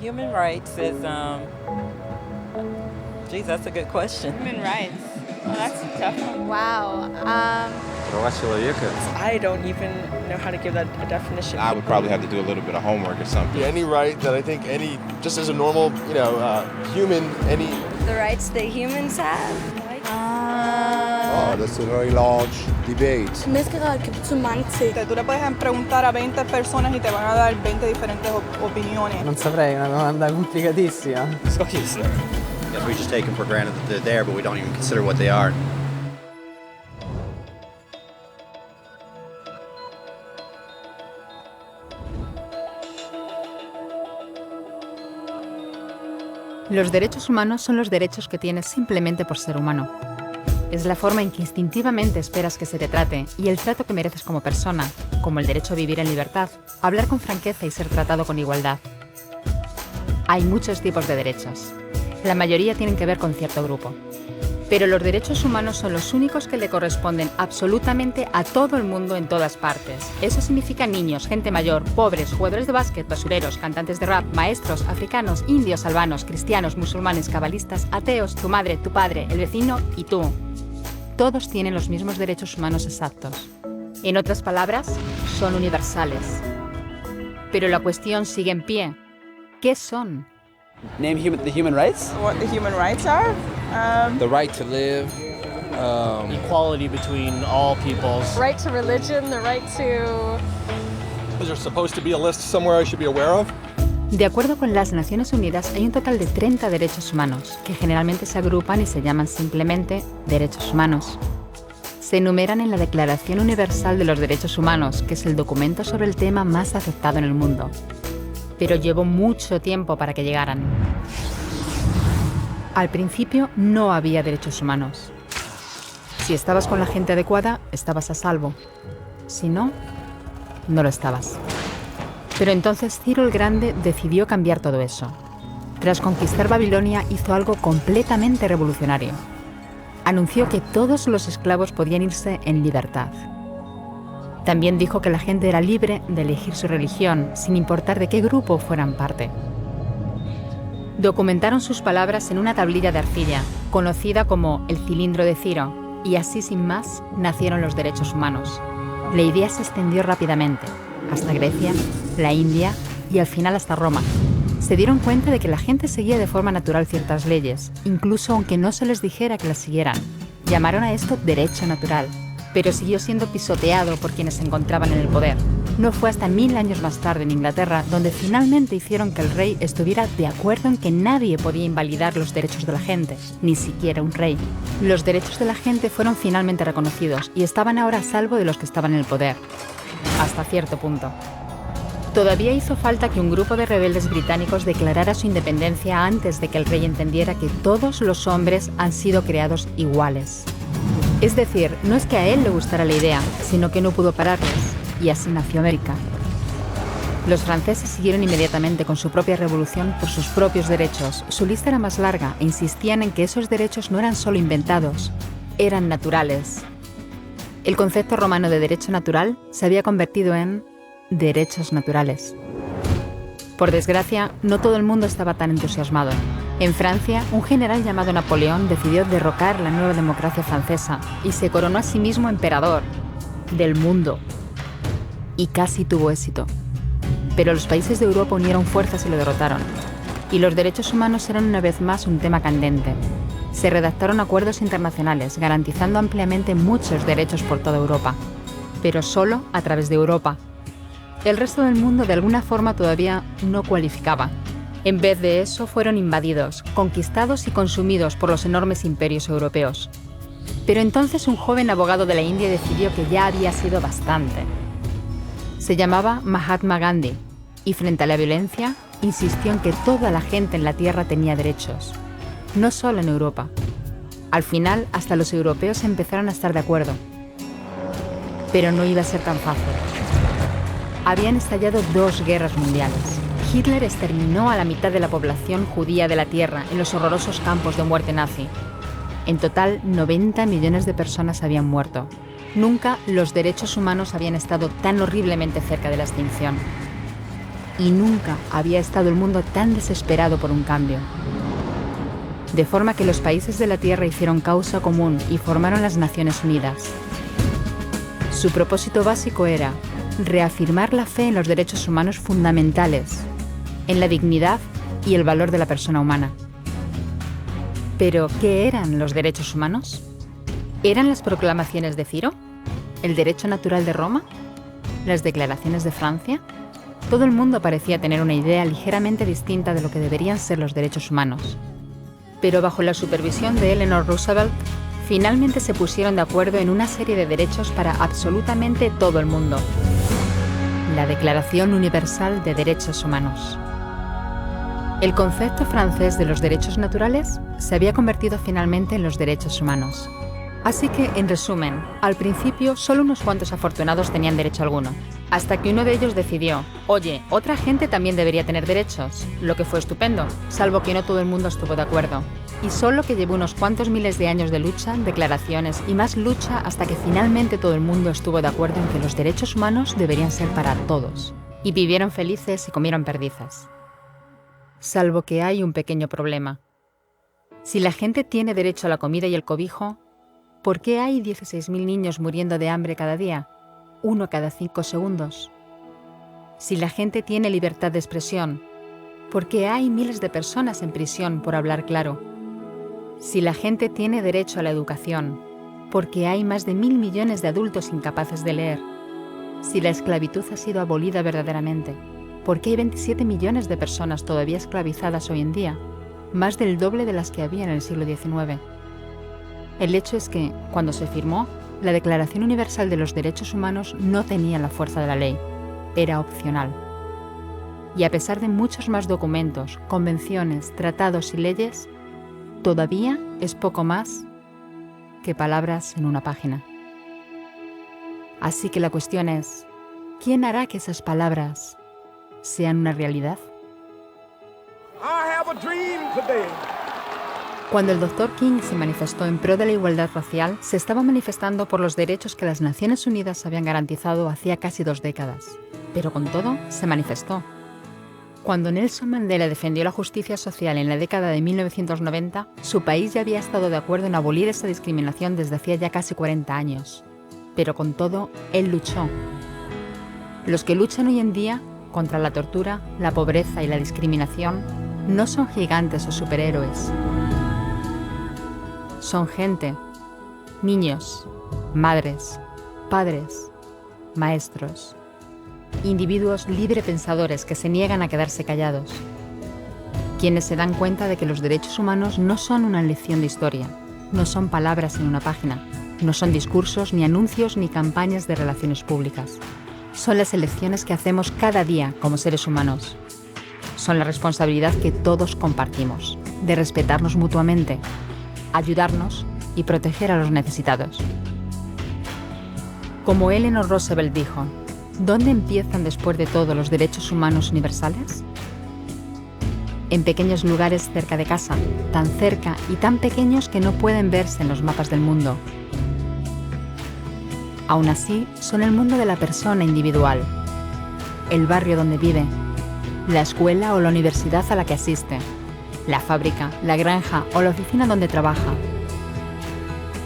Human rights is, geez, that's a good question. Human rights. Oh, that's a tough one. Wow. Права человека. I don't even know how to give that a definition. I would probably have to do a little bit of homework or something. Any right that I think just as a normal, human, any... The rights that humans have? That's a very large debate. Menneskerettigheder kan betyde mange ting. Tú le puedes preguntar a 20 personas y te van a dar 20 diferentes opiniones. Non saprei, è una domanda complicatissima. Yes, we just take them for granted that they're there, but we don't even consider what they are. Los derechos humanos son los derechos que tienes simplemente por ser humano. Es la forma en que instintivamente esperas que se te trate y el trato que mereces como persona, como el derecho a vivir en libertad, hablar con franqueza y ser tratado con igualdad. Hay muchos tipos de derechos. La mayoría tienen que ver con cierto grupo. Pero los derechos humanos son los únicos que le corresponden absolutamente a todo el mundo en todas partes. Eso significa niños, gente mayor, pobres, jugadores de básquet, basureros, cantantes de rap, maestros, africanos, indios, albanos, cristianos, musulmanes, cabalistas, ateos, tu madre, tu padre, el vecino y tú. Todos tienen los mismos derechos humanos exactos. En otras palabras, son universales. Pero la cuestión sigue en pie. ¿Qué son? Name the human rights? What the human rights are? The right to live. Equality between all peoples. Right to religion, the right to... Is there supposed to be a list somewhere I should be aware of? De acuerdo con las Naciones Unidas, hay un total de 30 derechos humanos, que generalmente se agrupan y se llaman simplemente derechos humanos. Se enumeran en la Declaración Universal de los Derechos Humanos, que es el documento sobre el tema más aceptado en el mundo. Pero llevó mucho tiempo para que llegaran. Al principio no había derechos humanos. Si estabas con la gente adecuada, estabas a salvo. Si no, no lo estabas. Pero entonces Ciro el Grande decidió cambiar todo eso. Tras conquistar Babilonia, hizo algo completamente revolucionario. Anunció que todos los esclavos podían irse en libertad. También dijo que la gente era libre de elegir su religión, sin importar de qué grupo fueran parte. Documentaron sus palabras en una tablilla de arcilla, conocida como el cilindro de Ciro, y así sin más nacieron los derechos humanos. La idea se extendió rápidamente, hasta Grecia, la India y al final hasta Roma. Se dieron cuenta de que la gente seguía de forma natural ciertas leyes, incluso aunque no se les dijera que las siguieran. Llamaron a esto derecho natural, pero siguió siendo pisoteado por quienes se encontraban en el poder. No fue hasta 1000 años más tarde en Inglaterra donde finalmente hicieron que el rey estuviera de acuerdo en que nadie podía invalidar los derechos de la gente, ni siquiera un rey. Los derechos de la gente fueron finalmente reconocidos y estaban ahora a salvo de los que estaban en el poder. Hasta cierto punto. Todavía hizo falta que un grupo de rebeldes británicos declarara su independencia antes de que el rey entendiera que todos los hombres han sido creados iguales. Es decir, no es que a él le gustara la idea, sino que no pudo pararles, y así nació América. Los franceses siguieron inmediatamente con su propia revolución por sus propios derechos. Su lista era más larga e insistían en que esos derechos no eran solo inventados, eran naturales. El concepto romano de derecho natural se había convertido en derechos naturales. Por desgracia, no todo el mundo estaba tan entusiasmado. En Francia, un general llamado Napoleón decidió derrocar la nueva democracia francesa y se coronó a sí mismo emperador del mundo. Y casi tuvo éxito. Pero los países de Europa unieron fuerzas y lo derrotaron. Y los derechos humanos eran una vez más un tema candente. Se redactaron acuerdos internacionales garantizando ampliamente muchos derechos por toda Europa, pero solo a través de Europa. El resto del mundo de alguna forma todavía no cualificaba. En vez de eso fueron invadidos, conquistados y consumidos por los enormes imperios europeos. Pero entonces un joven abogado de la India decidió que ya había sido bastante. Se llamaba Mahatma Gandhi y frente a la violencia insistió en que toda la gente en la tierra tenía derechos, no solo en Europa. Al final, hasta los europeos empezaron a estar de acuerdo. Pero no iba a ser tan fácil. Habían estallado 2 guerras mundiales. Hitler exterminó a la mitad de la población judía de la Tierra en los horrorosos campos de muerte nazi. En total, 90 millones de personas habían muerto. Nunca los derechos humanos habían estado tan horriblemente cerca de la extinción. y nunca había estado el mundo tan desesperado por un cambio. De forma que los países de la Tierra hicieron causa común y formaron las Naciones Unidas. Su propósito básico era reafirmar la fe en los derechos humanos fundamentales, en la dignidad y el valor de la persona humana. ¿Pero qué eran los derechos humanos? ¿Eran las proclamaciones de Ciro? ¿El derecho natural de Roma? ¿Las declaraciones de Francia? Todo el mundo parecía tener una idea ligeramente distinta de lo que deberían ser los derechos humanos. Pero bajo la supervisión de Eleanor Roosevelt, finalmente se pusieron de acuerdo en una serie de derechos para absolutamente todo el mundo. La Declaración Universal de Derechos Humanos. El concepto francés de los derechos naturales se había convertido finalmente en los derechos humanos. Así que, en resumen, al principio solo unos cuantos afortunados tenían derecho alguno, hasta que uno de ellos decidió, oye, otra gente también debería tener derechos, lo que fue estupendo, salvo que no todo el mundo estuvo de acuerdo. Y solo que llevó unos cuantos miles de años de lucha, declaraciones y más lucha hasta que finalmente todo el mundo estuvo de acuerdo en que los derechos humanos deberían ser para todos. Y vivieron felices y comieron perdices. Salvo que hay un pequeño problema. Si la gente tiene derecho a la comida y el cobijo, ¿por qué hay 16.000 niños muriendo de hambre cada día? 1 cada 5 segundos. Si la gente tiene libertad de expresión, ¿por qué hay miles de personas en prisión por hablar claro? Si la gente tiene derecho a la educación, ¿por qué hay más de 1.000 millones de adultos incapaces de leer? Si la esclavitud ha sido abolida verdaderamente, ¿por qué hay 27 millones de personas todavía esclavizadas hoy en día? Más del doble de las que había en el siglo XIX. El hecho es que, cuando se firmó, la Declaración Universal de los Derechos Humanos no tenía la fuerza de la ley. Era opcional. Y a pesar de muchos más documentos, convenciones, tratados y leyes, todavía es poco más que palabras en una página. Así que la cuestión es, ¿quién hará que esas palabras sean una realidad? Cuando el Dr. King se manifestó en pro de la igualdad racial, se estaba manifestando por los derechos que las Naciones Unidas habían garantizado hacía casi 2 décadas. Pero con todo, se manifestó. Cuando Nelson Mandela defendió la justicia social en la década de 1990, su país ya había estado de acuerdo en abolir esa discriminación desde hacía ya casi 40 años. Pero con todo, él luchó. Los que luchan hoy en día contra la tortura, la pobreza y la discriminación no son gigantes o superhéroes. Son gente, niños, madres, padres, maestros, individuos librepensadores que se niegan a quedarse callados, quienes se dan cuenta de que los derechos humanos no son una lección de historia, no son palabras en una página, no son discursos, ni anuncios, ni campañas de relaciones públicas. Son las elecciones que hacemos cada día como seres humanos. Son la responsabilidad que todos compartimos, de respetarnos mutuamente, ayudarnos y proteger a los necesitados. Como Eleanor Roosevelt dijo, ¿dónde empiezan después de todo los derechos humanos universales? En pequeños lugares cerca de casa, tan cerca y tan pequeños que no pueden verse en los mapas del mundo. Aún así, son el mundo de la persona individual, el barrio donde vive, la escuela o la universidad a la que asiste, la fábrica, la granja o la oficina donde trabaja.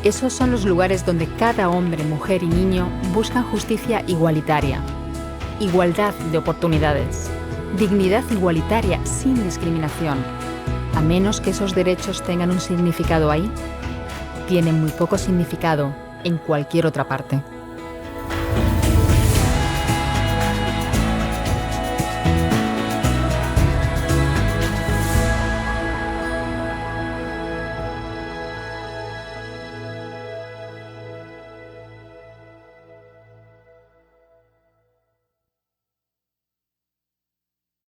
Esos son los lugares donde cada hombre, mujer y niño buscan justicia igualitaria, igualdad de oportunidades, dignidad igualitaria sin discriminación. A menos que esos derechos tengan un significado ahí, tienen muy poco significado en cualquier otra parte.